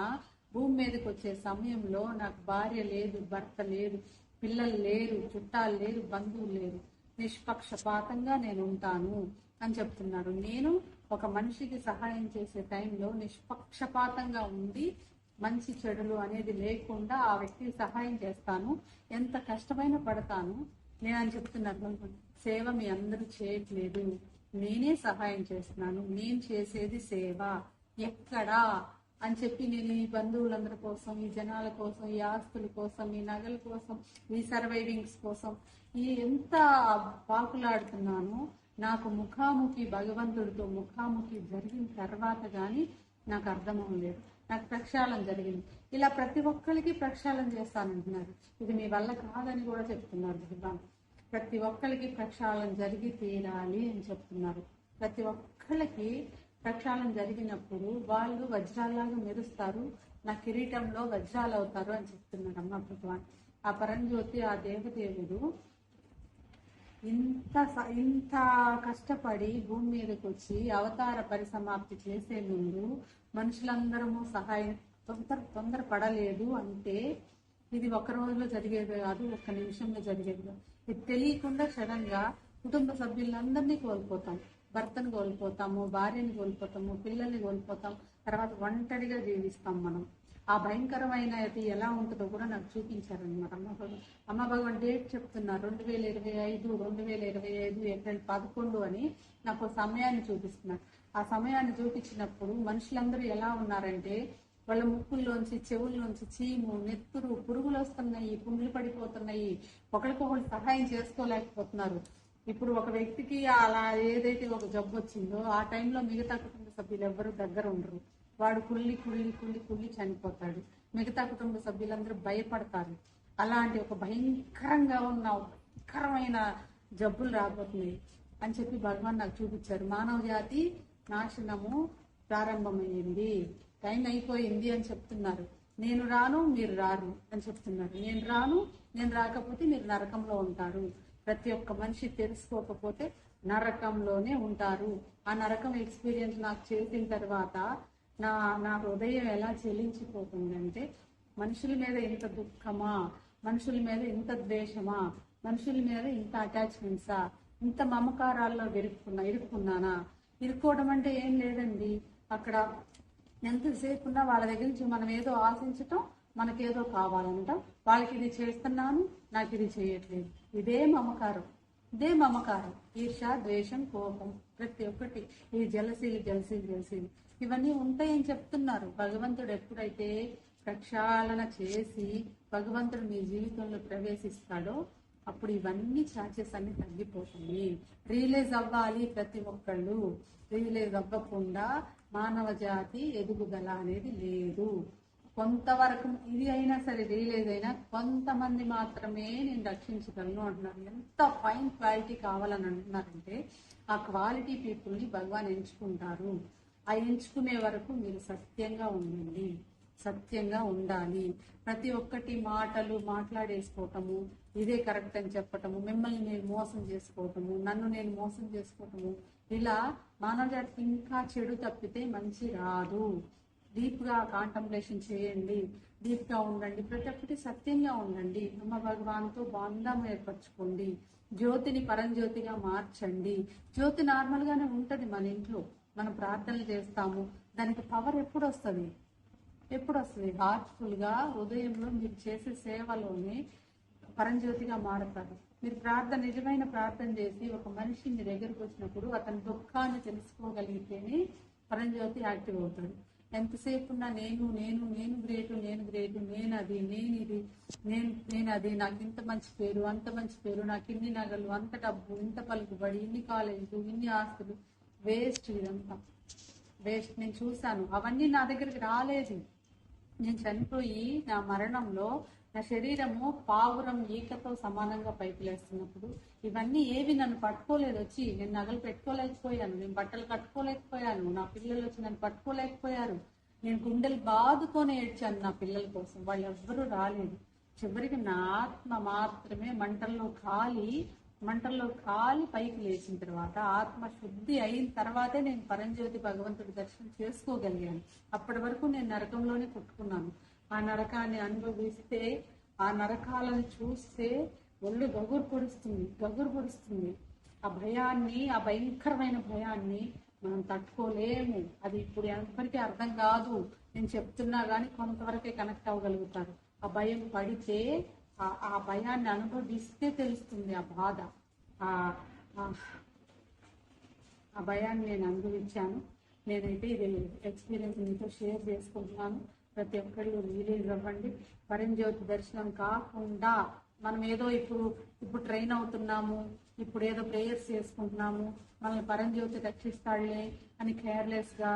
భూమి మీదకి వచ్చే సమయంలో నాకు భార్య లేదు, భర్త లేదు, పిల్లలు లేరు, చుట్టాలు లేరు, బంధువులు లేరు, నిష్పక్షపాతంగా నేను ఉంటాను అని చెప్తున్నారు. నేను ఒక మనిషికి సహాయం చేసే టైంలో నిష్పక్షపాతంగా ఉండి మంచి చెడులు అనేది లేకుండా ఆ వ్యక్తికి సహాయం చేస్తాను, ఎంత కష్టమైన పడతాను నేను అని చెప్తున్నారు. సేవ మీ అందరూ చేయట్లేదు, నేనే సహాయం చేస్తున్నాను, నేను చేసేది సేవ. ఎక్కడా అని చెప్పి నేను ఈ బంధువులందరి కోసం, ఈ జనాల కోసం, ఈ ఆస్తుల కోసం, ఈ నగల కోసం, ఈ సర్వైవింగ్స్ కోసం ఈ ఎంత పాకులాడుతున్నానో, నాకు ముఖాముఖి భగవంతుడితో ముఖాముఖి జరిగిన తర్వాత గాని నాకు అర్థమవలేదు. నాకు ప్రక్షాళన జరిగింది. ఇలా ప్రతి ఒక్కరికి ప్రక్షాళన చేస్తానంటున్నారు. ఇది మీ వల్ల కాదని కూడా చెప్తున్నారు భగవాన్. ప్రతి ఒక్కరికి ప్రక్షాళన జరిగి తీరాలి అని చెప్తున్నారు. ప్రతి ఒక్కరికి ప్రక్షాళన జరిగినప్పుడు వాళ్ళు వజ్రాలాగా మెరుస్తారు, నా కిరీటంలో వజ్రాలు అవుతారు అని చెప్తున్నారు అమ్మ భగవాన్. ఆ పరంజ్యోతి, ఆ దేవదేవుడు ఇంత కష్టపడి భూమి మీదకి వచ్చి అవతార పరిసమాప్తి చేసే ముందు మనుషులందరము సహాయం తొందర పడలేదు అంటే ఇది ఒక రోజులో జరిగేది కాదు, ఒక్క నిమిషంలో జరిగేది కాదు. ఇది తెలియకుండా సడన్ గా కుటుంబ సభ్యులందరినీ కోల్పోతాం. భర్తను కోల్పోతాము, భార్యని కోల్పోతాము, పిల్లల్ని కోల్పోతాం, తర్వాత ఒంటరిగా జీవిస్తాం మనం. ఆ భయంకరమైనది ఎలా ఉంటుందో కూడా నాకు చూపించారనమాట అమ్మ భగవాన్. డేట్ చెప్తున్నారు 2025 ఏప్రిల్ 11 అని నాకు సమయాన్ని చూపిస్తున్నారు. ఆ సమయాన్ని చూపించినప్పుడు మనుషులందరూ ఎలా ఉన్నారంటే, వాళ్ళ ముక్కుల్లోంచి, చెవుల్లోంచి చీము, నెత్తురు, పురుగులు వస్తున్నాయి, పుండ్లు పడిపోతున్నాయి, ఒకరికొకరు సహాయం చేసుకోలేకపోతున్నారు. ఇప్పుడు ఒక వ్యక్తికి అలా ఏదైతే ఒక జబ్బు వచ్చిందో ఆ టైంలో మిగతా కుటుంబ సభ్యులు ఎవ్వరూ దగ్గర ఉండరు. వాడు కుళ్ళి చనిపోతాడు. మిగతా కుటుంబ సభ్యులందరూ భయపడతారు. అలాంటి ఒక భయంకరమైన జబ్బులు రాబోతున్నాయి అని చెప్పి భగవాన్ నాకు చూపించారు. మానవ జాతి నాశనము ప్రారంభమైంది, టైం అయిపోయింది అని చెప్తున్నారు. నేను రాను, మీరు రారు అని చెప్తున్నారు. నేను రాకపోతే మీరు నరకంలో ఉంటారు. ప్రతి ఒక్క మనిషి తెలుసుకోకపోతే నరకంలోనే ఉంటారు. ఆ నరకం ఎక్స్పీరియన్స్ నాకు చేసిన తర్వాత నా హృదయం ఎలా చెలించిపోతుందంటే, మనుషుల మీద ఇంత దుఃఖమా, మనుషుల మీద ఇంత ద్వేషమా, మనుషుల మీద ఇంత అటాచ్మెంట్సా, ఇంత మమకారాల్లో ఇరుక్కున్నానా? ఇరుక్కోవడం అంటే ఏం లేదండి. అక్కడ ఎంతసేపు ఉన్నా వాళ్ళ దగ్గర నుంచి మనం ఏదో ఆశించటం, మనకేదో కావాలంటాం. వాళ్ళకి ఇది చేస్తున్నాను, నాకు ఇది చేయట్లేదు. ఇదే మమకారం. ఈర్ష, ద్వేషం, కోపం, ప్రతి ఒక్కటి ఈ జలసీలు ఇవన్నీ ఉంటాయని చెప్తున్నారు. భగవంతుడు ఎప్పుడైతే ప్రక్షాళన చేసి భగవంతుడు మీ జీవితంలో ప్రవేశిస్తాడో అప్పుడు ఇవన్నీ ఛార్జెస్ అన్ని తగ్గిపోతాయి. రియలైజ్ అవ్వాలి ప్రతి ఒక్కళ్ళు. రియలైజ్ అవ్వకుండా మానవ జాతి ఎదుగుదల అనేది లేదు. కొంతవరకు ఇది అయినా సరే రియలైజ్ అయినా కొంతమంది మాత్రమే నేను రక్షించగలను అంటున్నారు. ఎంత ఫైన్ క్వాలిటీ కావాలని అంటున్నారంటే ఆ క్వాలిటీ పీపుల్ని భగవాన్ ఎంచుకుంటారు. ఆ ఎంచుకునే వరకు మీరు సత్యంగా ఉండండి, సత్యంగా ఉండాలి. ప్రతి ఒక్కటి మాటలు మాట్లాడేసుకోవటము, ఇదే కరెక్ట్ అని చెప్పటము, మిమ్మల్ని నేను మోసం చేసుకోవటము, నన్ను నేను మోసం చేసుకోవటము, ఇలా మానవ జాతికి ఇంకా చెడు తప్పితే మంచి రాదు. డీప్ గా కాంటంప్లేషన్ చేయండి, డీప్ గా ఉండండి, ప్రతి ఒక్కటి సత్యంగా ఉండండి. అమ్మ భగవాన్తో బంధం ఏర్పరచుకోండి, జ్యోతిని పరంజ్యోతిగా మార్చండి. జ్యోతి నార్మల్ గానే ఉంటది మన ఇంట్లో, మనం ప్రార్థనలు చేస్తాము, దానికి పవర్ ఎప్పుడు వస్తుంది? హార్ట్ఫుల్ గా హృదయంలో మీరు చేసే సేవలోనే పరంజ్యోతిగా మారతారు. మీరు నిజమైన ప్రార్థన చేసి ఒక మనిషి మీ దగ్గరకు వచ్చినప్పుడు అతని దుఃఖాన్ని తెలుసుకోగలిగితేనే పరంజ్యోతి యాక్టివ్ అవుతాడు. ఎంతసేపు ఉన్నా నేను నేను నేను గ్రేటు, నేను గ్రేటు, నేను అది, నేను ఇది, నేను అది, నాకు ఇంత మంచి పేరు, అంత మంచి పేరు, నాకు ఇన్ని నగలు, అంత డబ్బు, ఇంత పలుకుబడి, ఇన్ని కాలేజీలు, ఇన్ని ఆస్తులు, వేస్ట్. ఇదంతా వేస్ట్. నేను చూశాను, అవన్నీ నా దగ్గరికి రాలేదు. నేను చనిపోయి నా మరణంలో నా శరీరము పావురం ఈకతో సమానంగా పైకి లేస్తున్నప్పుడు ఇవన్నీ ఏవి నన్ను పట్టుకోలేదు. వచ్చి నేను నగలు పెట్టుకోలేకపోయాను, నేను బట్టలు కట్టుకోలేకపోయాను, నా పిల్లలు వచ్చి నన్ను పట్టుకోలేకపోయారు. నేను గుండెలు బాదుకొని ఏడ్చాను నా పిల్లల కోసం, వాళ్ళు ఎవ్వరూ రాలేదు. చివరికి నా ఆత్మ మాత్రమే మంటల్లో కాలి పైకి లేచిన తర్వాత, ఆత్మ శుద్ధి అయిన తర్వాతే నేను పరంజ్యోతి భగవంతుడి దర్శనం చేసుకోగలిగాను. అప్పటి వరకు నేను నరకంలోనే పుట్టుకున్నాను. ఆ నరకాన్ని అనుభవిస్తే, ఆ నరకాలను చూస్తే ఒళ్ళు గగురు పొడుస్తుంది. ఆ భయాన్ని, ఆ భయంకరమైన భయాన్ని మనం తట్టుకోలేము. అది ఇప్పుడు ఎవరికి అర్థం కాదు. నేను చెప్తున్నా గానీ కొంతవరకే కనెక్ట్ అవ్వగలుగుతారు. ఆ భయం పడితే, ఆ భయాన్ని అనుభవిస్తే తెలుస్తుంది ఆ బాధ. ఆ భయాన్ని నేను అనుభవించాను. నేనైతే ఇది ఎక్స్పీరియన్స్ మీతో షేర్ చేసుకుంటున్నాను. ప్రతి ఒక్కళ్ళు రిలీజ్ అవ్వండి. పరంజ్యోతి దర్శనం కాకుండా మనం ఏదో ఇప్పుడు ట్రైన్ అవుతున్నాము, ఇప్పుడు ఏదో ప్రేయర్స్ చేసుకుంటున్నాము, మనల్ని పరంజ్యోతి రక్షిస్తాడులే అని కేర్లెస్ గా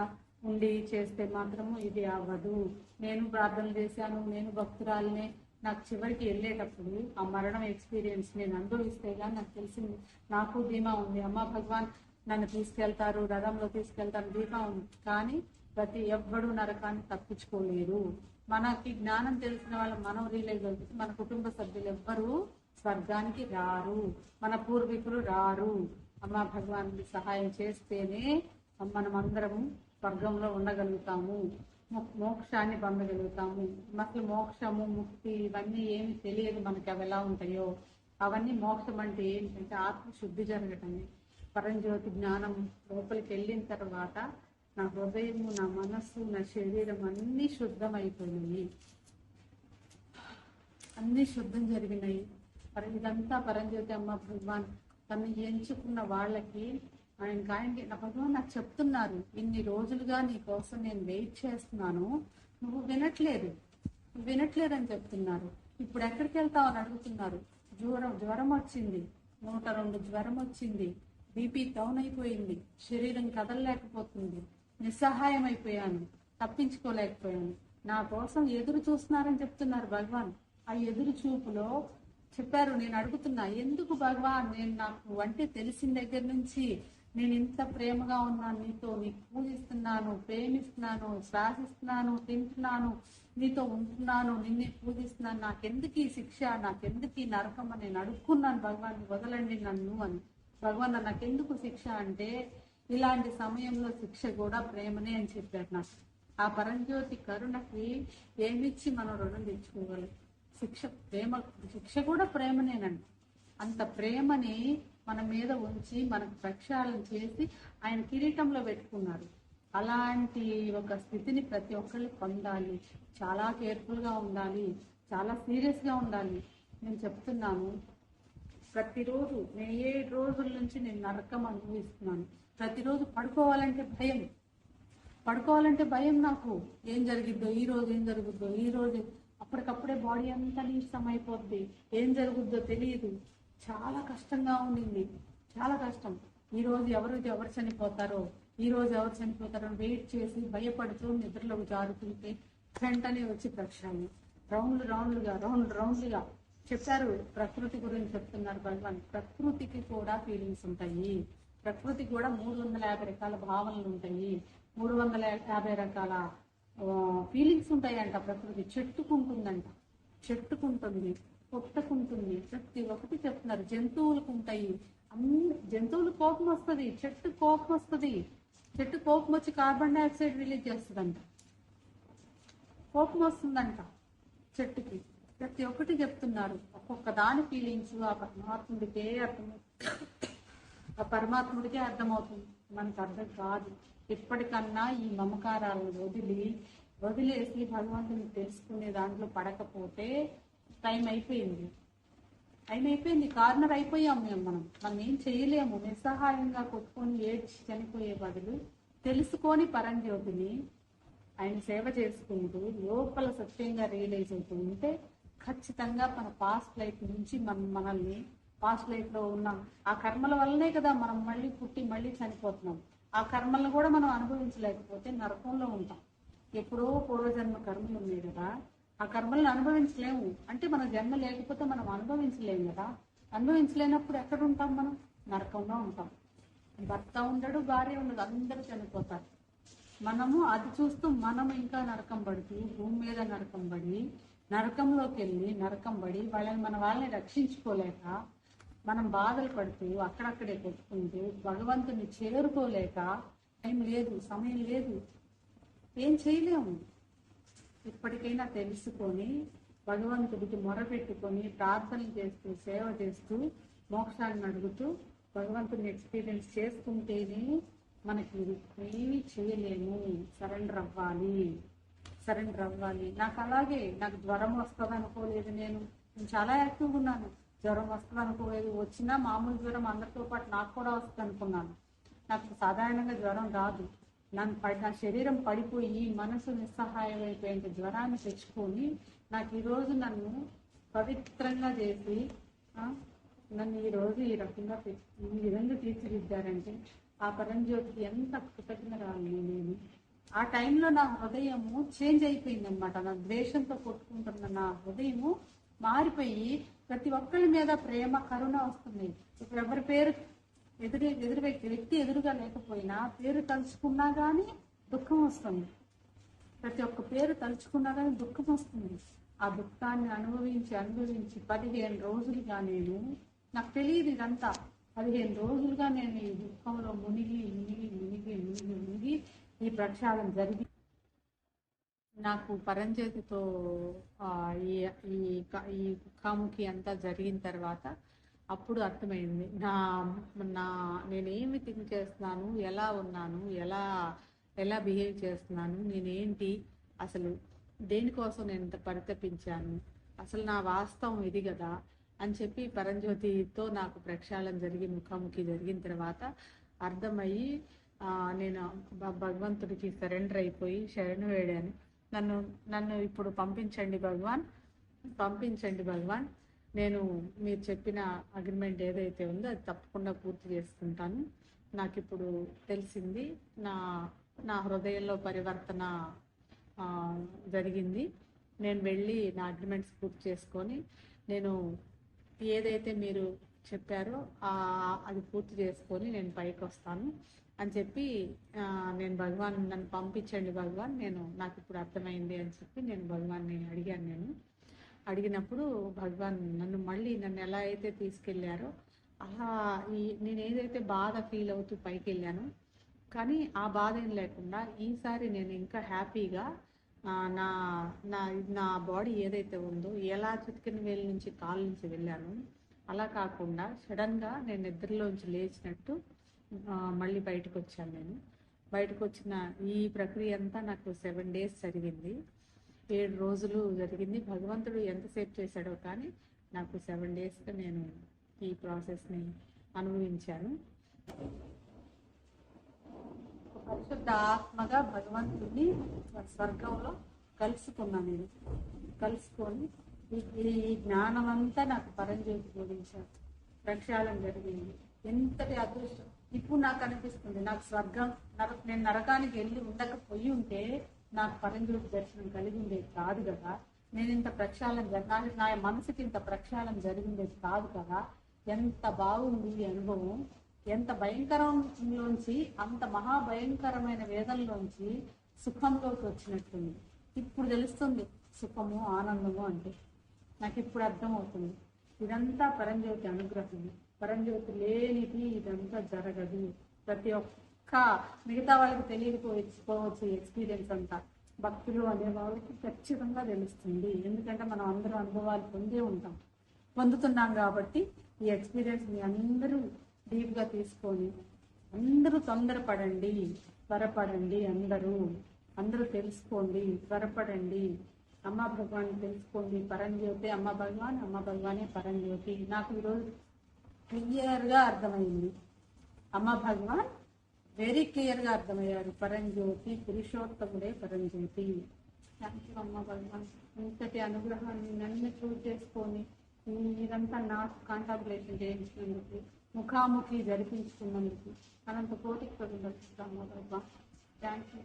ఉండి చేస్తే మాత్రము ఇది అవ్వదు. నేను ప్రార్థనలు చేశాను, నేను భక్తురాలనే. నాకు చివరికి వెళ్ళేటప్పుడు ఆ మరణం ఎక్స్పీరియన్స్ నేను అనుభవిస్తే కానీ నాకు తెలిసింది, నాకు ధీమా ఉంది, అమ్మ భగవాన్ నన్ను తీసుకెళ్తారు, రథంలో తీసుకెళ్తారు, ధీమా ఉంది. కానీ ప్రతి ఎవ్వడు నరకాన్ని తప్పించుకోలేరు. మనకి జ్ఞానం తెలిసిన వాళ్ళు మనం రియలైజ్ అవుతుంది, మన కుటుంబ సభ్యులు ఎవ్వరూ స్వర్గానికి రారు, మన పూర్వీకులు రారు. అమ్మ భగవాన్ సహాయం చేస్తేనే మనం అందరము స్వర్గంలో ఉండగలుగుతాము, మోక్షాన్ని పొందగలుగుతాము. అసలు మోక్షము, ముక్తి ఇవన్నీ ఏమి తెలియదు మనకి, అవి ఎలా ఉంటాయో. అవన్నీ మోక్షం అంటే ఏంటంటే ఆత్మశుద్ధి జరగటమే. పరంజ్యోతి జ్ఞానం లోపలికి వెళ్ళిన తర్వాత నా హృదయము, నా మనస్సు, నా శరీరం అన్ని శుద్ధమైపోయినాయి, అన్ని శుద్ధం జరిగినాయి. ఇదంతా పరంజ్యోతి అమ్మ భగవాన్ తను ఎంచుకున్న వాళ్ళకి ఆయనకి నా భగవాన్ నాకు చెప్తున్నారు, ఇన్ని రోజులుగా నీ కోసం నేను వెయిట్ చేస్తున్నాను, నువ్వు వినట్లేదు అని చెప్తున్నారు. ఇప్పుడు ఎక్కడికి వెళ్తావు అని అడుగుతున్నారు. జ్వరం వచ్చింది, 102 జ్వరం వచ్చింది, బీపీ డౌన్ అయిపోయింది, శరీరం కదలలేకపోతుంది, నిస్సహాయం అయిపోయాను, తప్పించుకోలేకపోయాను. నా కోసం ఎదురు చూస్తున్నారని చెప్తున్నారు భగవాన్. ఆ ఎదురు చూపులో చెప్పారు, నేను అడుగుతున్నా, ఎందుకు భగవాన్? నాకు అంటే తెలిసిన దగ్గర నుంచి నేను ఇంత ప్రేమగా ఉన్నాను నీతో, నీకు పూజిస్తున్నాను, ప్రేమిస్తున్నాను, శ్వాసిస్తున్నాను, తింటున్నాను, నీతో ఉంటున్నాను, నిన్నే పూజిస్తున్నాను, నాకెందుకు ఈ శిక్ష, నాకెందుకు ఈ నరకం అని నేను అడుక్కున్నాను భగవాన్, వదలండి నన్ను అని. భగవాన్ నాకెందుకు శిక్ష అంటే, ఇలాంటి సమయంలో శిక్ష కూడా ప్రేమనే అని చెప్పారు నాకు. ఆ పరంజ్యోతి కరుణకి ఏమిచ్చి మనం రుణం తెచ్చుకోగలం? శిక్ష కూడా ప్రేమనేనండి. అంత ప్రేమని మన మీద ఉంచి మనకు ప్రక్షాళన చేసి ఆయన కిరీటంలో పెట్టుకున్నారు. అలాంటి ఒక స్థితిని ప్రతి ఒక్కళ్ళు పొందాలి. చాలా కేర్ఫుల్ గా ఉండాలి, చాలా సీరియస్ గా ఉండాలి. నేను చెప్తున్నాను, ప్రతిరోజు నేను 7 రోజుల నుంచి నేను నరకం అనుభవిస్తున్నాను. ప్రతిరోజు పడుకోవాలంటే భయం నాకు. ఏం జరిగిద్దో ఈ రోజు అప్పటికప్పుడే బాడీ అంతా నీరసం అయిపోద్ది, ఏం జరుగుద్దో తెలియదు. చాలా కష్టంగా ఉండింది, చాలా కష్టం. ఈ రోజు ఎవరు చనిపోతారో, ఈ రోజు ఎవరు చనిపోతారని వెయిట్ చేసి భయపడుతూ నిద్రలోకి జారుతుంటే వెంటనే వచ్చి ప్రక్షాళన రౌండ్లుగా చెప్పారు. ప్రకృతి గురించి చెప్తున్నారు భగవాన్. ప్రకృతికి కూడా ఫీలింగ్స్ ఉంటాయి. ప్రకృతికి కూడా 350 రకాల భావనలు ఉంటాయి. 350 రకాల ఫీలింగ్స్ ఉంటాయంట. ప్రకృతి చెట్టుకుంటుంది, పుట్టకుంటుంది, ప్రతి ఒక్కటి చెప్తున్నారు. జంతువులకు ఉంటాయి. జంతువులు కోపం వస్తుంది, చెట్టు కోపం వస్తుంది. చెట్టు కోపం వచ్చి కార్బన్ డైఆక్సైడ్ రిలీజ్ చేస్తుందంట. కోపం వస్తుందంట చెట్టుకి. ప్రతి ఒక్కటి చెప్తున్నారు. ఒక్కొక్క దాని ఫీలింగ్స్ ఆ పరమాత్ముడికే అర్థమవుతుంది, మనకు అర్థం కాదు. ఇప్పటికన్నా ఈ మమకారాలను వదిలేసి భగవంతుని తెలుసుకునే దాంట్లో పడకపోతే టైం అయిపోయింది. కార్నర్ అయిపోయాం మనం ఏం చేయలేము. నిస్సహాయంగా కొట్టుకొని ఏడ్చి చనిపోయే బదులు తెలుసుకొని పరంజ్యోతిని ఆయన సేవ చేసుకుంటూ లోపల సత్యంగా రియలైజ్ అవుతూ ఉంటే ఖచ్చితంగా మన పాస్ట్ లైఫ్ నుంచి మనల్ని పాస్ట్ లైఫ్ లో ఉన్నాం. ఆ కర్మల వల్లనే కదా మనం మళ్ళీ పుట్టి మళ్ళీ చనిపోతున్నాం. ఆ కర్మలను కూడా మనం అనుభవించలేకపోతే నరకంలో ఉంటాం. ఎప్పుడో పూర్వజన్మ కర్మలు ఉన్నాయి కదా, ఆ కర్మలను అనుభవించలేము. అంటే మన జన్మ లేకపోతే మనం అనుభవించలేము కదా. అనుభవించలేనప్పుడు ఎక్కడ ఉంటాం? మనం నరకంలో ఉంటాం. భర్త ఉండడు, భార్య ఉండదు, అందరూ చనిపోతారు. మనము అది చూస్తూ మనం ఇంకా నరకం పడుతూ భూమి మీద నరకంలోకి వెళ్ళి నరకం పడి వాళ్ళని రక్షించుకోలేక మనం బాధలు పడుతూ అక్కడక్కడే కొట్టుకుంటూ భగవంతుని చేరుకోలేక టైం లేదు, సమయం లేదు, ఏం చేయలేము. ఇప్పటికైనా తెలుసుకొని భగవంతుడికి మొరపెట్టుకొని ప్రార్థనలు చేస్తూ సేవ చేస్తూ మోక్షాన్ని అడుగుతూ భగవంతుని ఎక్స్పీరియన్స్ చేసుకుంటేనే మనకి ఏమీ చేయలేము. సరెండర్ అవ్వాలి. నాకు జ్వరం వస్తుంది అనుకోలేదు. నేను చాలా యాక్టివ్గా ఉన్నాను. జ్వరం వస్తుంది అనుకోలేదు. వచ్చినా మామూలు జ్వరం అందరితో పాటు నాకు కూడా వస్తుంది అనుకున్నాను. నాకు సాధారణంగా జ్వరం రాదు. నా శరీరం పడిపోయి మనసు నిస్సహాయం అయిపోయేంత జ్వరాన్ని తెచ్చుకొని నాకు ఈరోజు నన్ను పవిత్రంగా చేసి నన్ను ఈరోజు ఈ విధంగా తీర్చిదిద్దారంటే ఆ పరంజ్యోతికి ఎంత కృతజ్ఞరాలు నేను. ఆ టైంలో నా హృదయము చేంజ్ అయిపోయింది అనమాట. నా ద్వేషంతో కొట్టుకుంటున్న నా హృదయము మారిపోయి ప్రతి ఒక్కరి మీద ప్రేమ, కరుణ వస్తుంది. ఇప్పుడు ఎవరి పేరు ఎదురు వ్యక్తి ఎదురుగా లేకపోయినా పేరు తలుచుకున్నా కానీ దుఃఖం వస్తుంది. ప్రతి ఒక్క పేరు తలుచుకున్నా కానీ దుఃఖం వస్తుంది. ఆ దుఃఖాన్ని అనుభవించి 15 రోజులుగా నాకు తెలియదు ఇదంతా. 15 రోజులుగా నేను ఈ దుఃఖంలో మునిగి ఈ ప్రక్షాళన జరిగి నాకు పరంజ్యోతితో ఈ ముఖాముఖి అంతా జరిగిన తర్వాత అప్పుడు అర్థమైంది నేనేమి థింక్ చేస్తున్నాను, ఎలా ఉన్నాను, ఎలా బిహేవ్ చేస్తున్నాను, నేనేంటి, అసలు దేనికోసం నేను ఇంత పరితపించాను, అసలు నా వాస్తవం ఇది కదా అని చెప్పి పరంజ్యోతితో నాకు ప్రక్షాళన జరిగి ముఖాముఖి జరిగిన తర్వాత అర్థమయ్యి నేను భగవంతుడికి సరెండర్ అయిపోయి శరణు వేడాను. నన్ను ఇప్పుడు పంపించండి భగవాన్, నేను మీరు చెప్పిన అగ్రిమెంట్ ఏదైతే ఉందో అది తప్పకుండా పూర్తి చేసుకుంటాను. నాకు ఇప్పుడు తెలిసింది, నా హృదయంలో పరివర్తన జరిగింది. నేను వెళ్ళి నా అగ్రిమెంట్స్ పూర్తి చేసుకొని నేను ఏదైతే మీరు చెప్పారో అది పూర్తి చేసుకొని నేను పైకి వస్తాను అని చెప్పి నేను నన్ను పంపించండి భగవాన్, నాకు ఇప్పుడు అర్థమైంది అని చెప్పి నేను భగవాన్ని అడిగాను. అడిగినప్పుడు భగవాన్ నన్ను ఎలా అయితే తీసుకెళ్లారో అలా నేను ఏదైతే బాధ ఫీల్ అవుతూ పైకి వెళ్ళాను, కానీ ఆ బాధ ఏం లేకుండా ఈసారి నేను ఇంకా హ్యాపీగా నా బాడీ ఏదైతే ఉందో ఎలా చిటికెన వేలు నుంచి కాళ్ళ నుంచి వెళ్ళాను అలా కాకుండా సడన్గా నేను నిద్రలోంచి లేచినట్టు మళ్ళీ బయటకు వచ్చాను. బయటకు వచ్చిన ఈ ప్రక్రియ అంతా నాకు 7 days జరిగింది. 7 రోజులు జరిగింది. భగవంతుడు ఎంతసేపు చేశాడో కానీ నాకు 7 daysగా నేను ఈ ప్రాసెస్ని అనుభవించాను. పరిశుద్ధ ఆత్మగా భగవంతుడిని స్వర్గంలో కలుసుకున్నాను. కలుసుకొని ఈ జ్ఞానం అంతా నాకు పరంజ్యోతి బోధించారు. ప్రక్షాళన జరిగింది. ఎంతటి అదృష్టం! ఇప్పుడు నాకు అనిపిస్తుంది, నాకు స్వర్గం నేను నరకానికి వెళ్ళి ఉండకపోయి ఉంటే నాకు పరంజ్యోతి దర్శనం కలిగి ఉండేది కాదు కదా. నేను ఇంత ప్రక్షాళన నా మనసుకి ఇంత ప్రక్షాళన జరిగిండేది కాదు కదా. ఎంత బాగుంది ఈ అనుభవం. ఎంత భయంకరంలోంచి, అంత మహాభయంకరమైన వేదంలోంచి సుఖంలోకి వచ్చినట్టుంది. ఇప్పుడు తెలుస్తుంది సుఖము ఆనందము అంటే. నాకు ఇప్పుడు అర్థమవుతుంది. ఇదంతా పరంజ్యోతి అనుగ్రహం. పరంజ్యోతి లేనిది ఇదంతా జరగదు. ప్రతి ఒక్క మిగతా వాళ్ళకి తెలియకపోవచ్చు ఎక్స్పీరియన్స్ అంతా. భక్తులు అనే వాళ్ళకి ఖచ్చితంగా తెలుస్తుంది. ఎందుకంటే మనం అందరూ అనుభవాలు పొందుతున్నాం కాబట్టి ఈ ఎక్స్పీరియన్స్ మీ అందరూ డీప్గా తీసుకొని, అందరూ తొందరపడండి, త్వరపడండి. అందరూ తెలుసుకోండి, త్వరపడండి. అమ్మ భగవాన్ తెలుసుకోండి. పరంజ్యోతి అమ్మ భగవానే పరంజ్యోతి. నాకు ఈరోజు క్లియర్గా అర్థమైంది. అమ్మ భగవాన్ వెరీ క్లియర్గా అర్థమయ్యారు. పరంజ్యోతి పురుషోత్తముడే పరంజ్యోతి. థ్యాంక్ యూ అమ్మ భగవాన్. ఇంతటి అనుగ్రహాన్ని నన్ను చూస్ చేసుకొని ఇదంతా నాకు కాంటాబులేషన్ చేయించినందుకు, ముఖాముఖి జరిపించుకున్నందుకు అనంత కోటికి అమ్మ భగవాన్. Thank you.